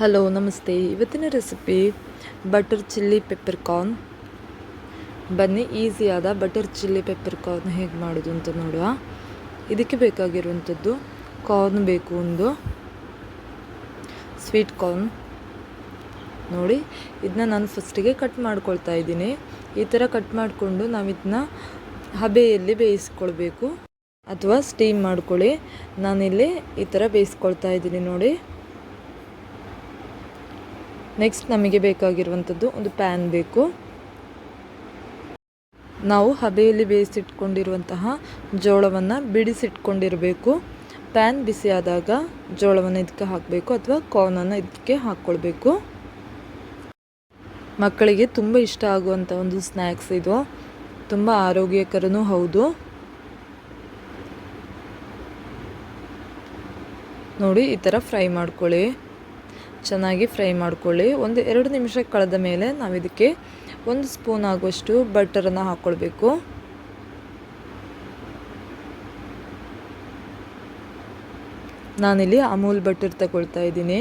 Hello ನಮಸ್ತೆ. ಇವತ್ತಿನ recipe butter chilli pepper corn. ಬನ್ನಿ ಈಸಿಯಾದ ಬಟರ್ ಚಿಲ್ಲಿ ಪೆಪ್ಪರ್ ಕಾರ್ನ್ ಹೇಗೆ ಮಾಡೋದು ಅಂತ ನೋಡುವ. ಇದಕ್ಕೆ ಬೇಕಾಗಿರುವಂಥದ್ದು ಕಾರ್ನ್ ಬೇಕು, ಒಂದು ಸ್ವೀಟ್ ಕಾರ್ನ್. ನೋಡಿ, ಇದನ್ನ ನಾನು ಫಸ್ಟಿಗೆ ಕಟ್ ಮಾಡ್ಕೊಳ್ತಾ ಇದ್ದೀನಿ. ಈ ಥರ ಕಟ್ ಮಾಡಿಕೊಂಡು ನಾವು ಇದನ್ನ ಹಬೆಯಲ್ಲಿ ಬೇಯಿಸ್ಕೊಳ್ಬೇಕು ಅಥವಾ ಸ್ಟೀಮ್ ಮಾಡ್ಕೊಳ್ಳಿ. ನಾನಿಲ್ಲಿ ಈ ಥರ ಬೇಯಿಸ್ಕೊಳ್ತಾ ಇದ್ದೀನಿ ನೋಡಿ. ನೆಕ್ಸ್ಟ್ ನಮಗೆ ಬೇಕಾಗಿರುವಂಥದ್ದು ಒಂದು ಪ್ಯಾನ್ ಬೇಕು. ನಾವು ಹಬೆಯಲ್ಲಿ ಬೇಯಿಸಿಟ್ಕೊಂಡಿರುವಂತಹ ಜೋಳವನ್ನು ಬಿಡಿಸಿಟ್ಕೊಂಡಿರಬೇಕು. ಪ್ಯಾನ್ ಬಿಸಿಯಾದಾಗ ಜೋಳವನ್ನು ಇದಕ್ಕೆ ಹಾಕಬೇಕು ಅಥವಾ ಕಾರ್ನನ್ನು ಇದಕ್ಕೆ ಹಾಕ್ಕೊಳ್ಬೇಕು. ಮಕ್ಕಳಿಗೆ ತುಂಬ ಇಷ್ಟ ಆಗುವಂಥ ಒಂದು ಸ್ನ್ಯಾಕ್ಸ್ ಇದು. ತುಂಬ ಆರೋಗ್ಯಕರನೂ ಹೌದು. ನೋಡಿ, ಈ ಥರ ಫ್ರೈ ಮಾಡ್ಕೊಳ್ಳಿ. ಚೆನ್ನಾಗಿ ಫ್ರೈ ಮಾಡ್ಕೊಳ್ಳಿ. 1-2 ನಿಮಿಷ ಕಳೆದ ಮೇಲೆ ನಾವು ಇದಕ್ಕೆ 1 ಸ್ಪೂನ್ ಆಗುವಷ್ಟು ಬಟರನ್ನು ಹಾಕ್ಕೊಳ್ಬೇಕು. ನಾನಿಲ್ಲಿ ಅಮೂಲ್ ಬಟರ್ ತಗೊಳ್ತಾ ಇದ್ದೀನಿ.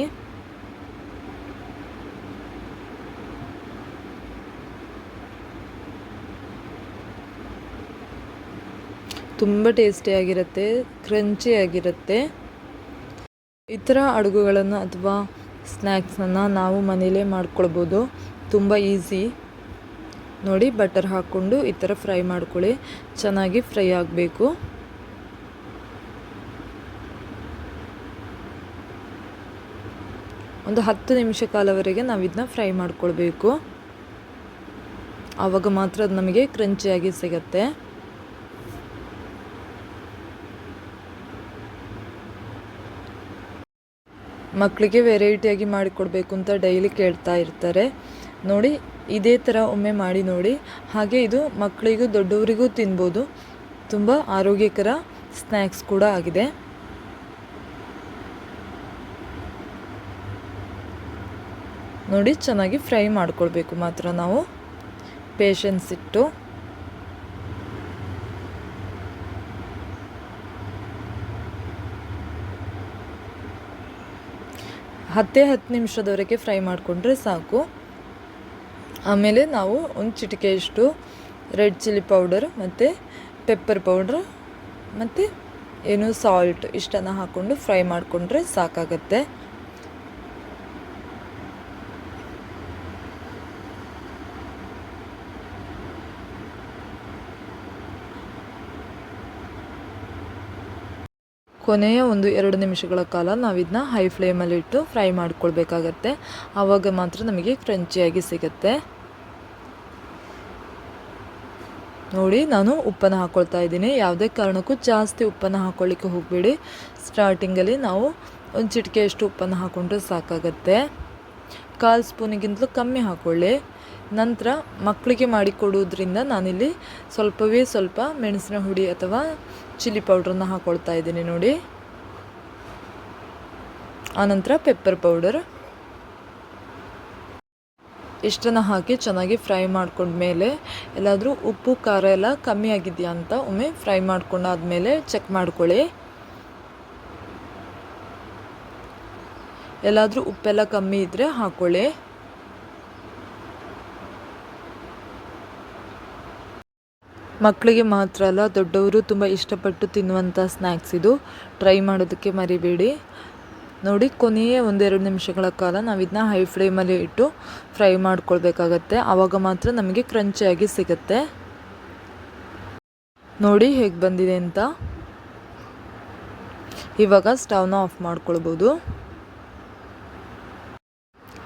ತುಂಬ ಟೇಸ್ಟಿಯಾಗಿರುತ್ತೆ, ಕ್ರಂಚಿಯಾಗಿರುತ್ತೆ. ಈ ಥರ ಅಡುಗೆಗಳನ್ನು ಅಥವಾ ಸ್ನ್ಯಾಕ್ಸನ್ನು ನಾವು ಮನೇಲೇ ಮಾಡ್ಕೊಳ್ಬೋದು. ತುಂಬ ಈಸಿ. ನೋಡಿ, ಬಟರ್ ಹಾಕ್ಕೊಂಡು ಈ ಥರ ಫ್ರೈ ಮಾಡ್ಕೊಳ್ಳಿ. ಚೆನ್ನಾಗಿ ಫ್ರೈ ಆಗಬೇಕು. ಒಂದು 10 ನಿಮಿಷ ಕಾಲವರೆಗೆ ನಾವು ಇದನ್ನ ಫ್ರೈ ಮಾಡ್ಕೊಳ್ಬೇಕು. ಆವಾಗ ಮಾತ್ರ ಅದು ನಮಗೆ ಕ್ರಂಚಿಯಾಗಿ ಸಿಗುತ್ತೆ. ಮಕ್ಕಳಿಗೆ ವೆರೈಟಿಯಾಗಿ ಮಾಡಿಕೊಡ್ಬೇಕು ಅಂತ ಡೈಲಿ ಕೇಳ್ತಾ ಇರ್ತಾರೆ. ನೋಡಿ, ಇದೇ ಥರ ಒಮ್ಮೆ ಮಾಡಿ ನೋಡಿ. ಹಾಗೆ ಇದು ಮಕ್ಕಳಿಗೂ ದೊಡ್ಡವರಿಗೂ ತಿನ್ಬೋದು. ತುಂಬ ಆರೋಗ್ಯಕರ ಸ್ನ್ಯಾಕ್ಸ್ ಕೂಡ ಆಗಿದೆ. ನೋಡಿ, ಚೆನ್ನಾಗಿ ಫ್ರೈ ಮಾಡ್ಕೊಳ್ಬೇಕು ಮಾತ್ರ ನಾವು, ಪೇಷನ್ಸ್ ಇಟ್ಟು. ಹತ್ತೇ 10 ನಿಮಿಷದವರೆಗೆ ಫ್ರೈ ಮಾಡಿಕೊಂಡ್ರೆ ಸಾಕು. ಆಮೇಲೆ ನಾವು ಒಂದು ಚಿಟಿಕೆಯಷ್ಟು ರೆಡ್ ಚಿಲ್ಲಿ ಪೌಡರ್ ಮತ್ತು ಪೆಪ್ಪರ್ ಪೌಡ್ರ್ ಮತ್ತು ಸಾಲ್ಟ್ ಇಷ್ಟನ್ನು ಹಾಕ್ಕೊಂಡು ಫ್ರೈ ಮಾಡಿಕೊಂಡ್ರೆ ಸಾಕಾಗತ್ತೆ. ಕೊನೆಯ 1-2 ನಿಮಿಷಗಳ ಕಾಲ ನಾವಿದನ್ನ ಹೈ ಫ್ಲೇಮಲ್ಲಿ ಇಟ್ಟು ಫ್ರೈ ಮಾಡ್ಕೊಳ್ಬೇಕಾಗತ್ತೆ. ಆವಾಗ ಮಾತ್ರ ನಮಗೆ ಕ್ರಂಚಿಯಾಗಿ ಸಿಗುತ್ತೆ. ನೋಡಿ, ನಾನು ಉಪ್ಪನ್ನು ಹಾಕ್ಕೊಳ್ತಾ ಇದ್ದೀನಿ. ಯಾವುದೇ ಕಾರಣಕ್ಕೂ ಜಾಸ್ತಿ ಉಪ್ಪನ್ನು ಹಾಕ್ಕೊಳ್ಳಿಕ್ಕೆ ಹೋಗಬೇಡಿ. ಸ್ಟಾರ್ಟಿಂಗಲ್ಲಿ ನಾವು ಒಂದು ಚಿಟಿಕೆಯಷ್ಟು ಉಪ್ಪನ್ನು ಹಾಕ್ಕೊಂಡ್ರೆ ಸಾಕಾಗತ್ತೆ. 1/4 ಸ್ಪೂನಿಗಿಂತಲೂ ಕಮ್ಮಿ ಹಾಕ್ಕೊಳ್ಳಿ. ನಂತರ ಮಕ್ಕಳಿಗೆ ಮಾಡಿಕೊಡೋದ್ರಿಂದ ನಾನಿಲ್ಲಿ ಸ್ವಲ್ಪವೇ ಸ್ವಲ್ಪ ಮೆಣಸಿನ ಹುಡಿ ಅಥವಾ ಚಿಲ್ಲಿ ಪೌಡ್ರನ್ನ ಹಾಕ್ಕೊಳ್ತಾ ಇದ್ದೀನಿ ನೋಡಿ. ಆನಂತರ ಪೆಪ್ಪರ್ ಪೌಡರ್ ಇಷ್ಟನ್ನು ಹಾಕಿ ಚೆನ್ನಾಗಿ ಫ್ರೈ ಮಾಡ್ಕೊಂಡ್ಮೇಲೆ ಎಲ್ಲಾದರೂ ಉಪ್ಪು ಖಾರ ಎಲ್ಲ ಕಮ್ಮಿ ಆಗಿದೆಯಾ ಅಂತ ಒಮ್ಮೆ ಫ್ರೈ ಮಾಡ್ಕೊಂಡಾದ್ಮೇಲೆ ಚೆಕ್ ಮಾಡ್ಕೊಳ್ಳಿ. ಎಲ್ಲಾದರೂ ಉಪ್ಪೆಲ್ಲ ಕಮ್ಮಿ ಇದ್ದರೆ ಹಾಕ್ಕೊಳ್ಳಿ. ಮಕ್ಕಳಿಗೆ ಮಾತ್ರ ಅಲ್ಲ, ದೊಡ್ಡವರು ತುಂಬ ಇಷ್ಟಪಟ್ಟು ತಿನ್ನುವಂಥ ಸ್ನ್ಯಾಕ್ಸ್ ಇದು. ಟ್ರೈ ಮಾಡೋದಕ್ಕೆ ಮರಿಬೇಡಿ. ನೋಡಿ, ಕೊನೆಯ 1-2 ನಿಮಿಷಗಳ ಕಾಲ ನಾವು ಇದನ್ನ ಹೈ ಫ್ಲೇಮಲ್ಲಿ ಇಟ್ಟು ಫ್ರೈ ಮಾಡ್ಕೊಳ್ಬೇಕಾಗತ್ತೆ. ಆವಾಗ ಮಾತ್ರ ನಮಗೆ ಕ್ರಂಚಿಯಾಗಿ ಸಿಗುತ್ತೆ. ನೋಡಿ ಹೇಗೆ ಬಂದಿದೆ ಅಂತ. ಇವಾಗ ಸ್ಟವ್ನ ಆಫ್ ಮಾಡ್ಕೊಳ್ಬೋದು.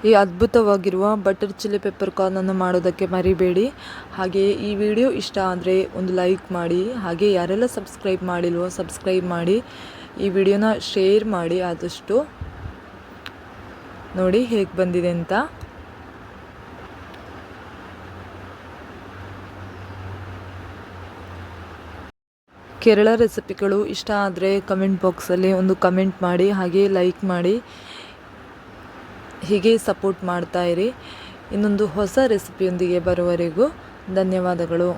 ಈ ಅದ್ಭುತವಾಗಿರುವ ಬಟರ್ ಚಿಲ್ಲಿ ಪೆಪ್ಪರ್ ಕಾರ್ನನ್ನು ಮಾಡೋದಕ್ಕೆ ಮರಿಬೇಡಿ. ಹಾಗೆ ಈ ವಿಡಿಯೋ ಇಷ್ಟ ಆದರೆ ಒಂದು ಲೈಕ್ ಮಾಡಿ. ಹಾಗೆ ಯಾರೆಲ್ಲ ಸಬ್ಸ್ಕ್ರೈಬ್ ಮಾಡಿಲ್ವೋ ಸಬ್ಸ್ಕ್ರೈಬ್ ಮಾಡಿ. ಈ ವಿಡಿಯೋನ ಶೇರ್ ಮಾಡಿ ಆದಷ್ಟು. ನೋಡಿ ಹೇಗೆ ಬಂದಿದೆ ಅಂತ. ಕೇರಳ ರೆಸಿಪಿಗಳು ಇಷ್ಟ ಆದರೆ ಕಮೆಂಟ್ ಬಾಕ್ಸಲ್ಲಿ ಒಂದು ಕಮೆಂಟ್ ಮಾಡಿ, ಹಾಗೆ ಲೈಕ್ ಮಾಡಿ. ಹೀಗೆ ಸಪೋರ್ಟ್ ಮಾಡ್ತಾಯಿರಿ. ಇನ್ನೊಂದು ಹೊಸ ರೆಸಿಪಿಯೊಂದಿಗೆ ಬರುವವರೆಗೂ ಧನ್ಯವಾದಗಳು.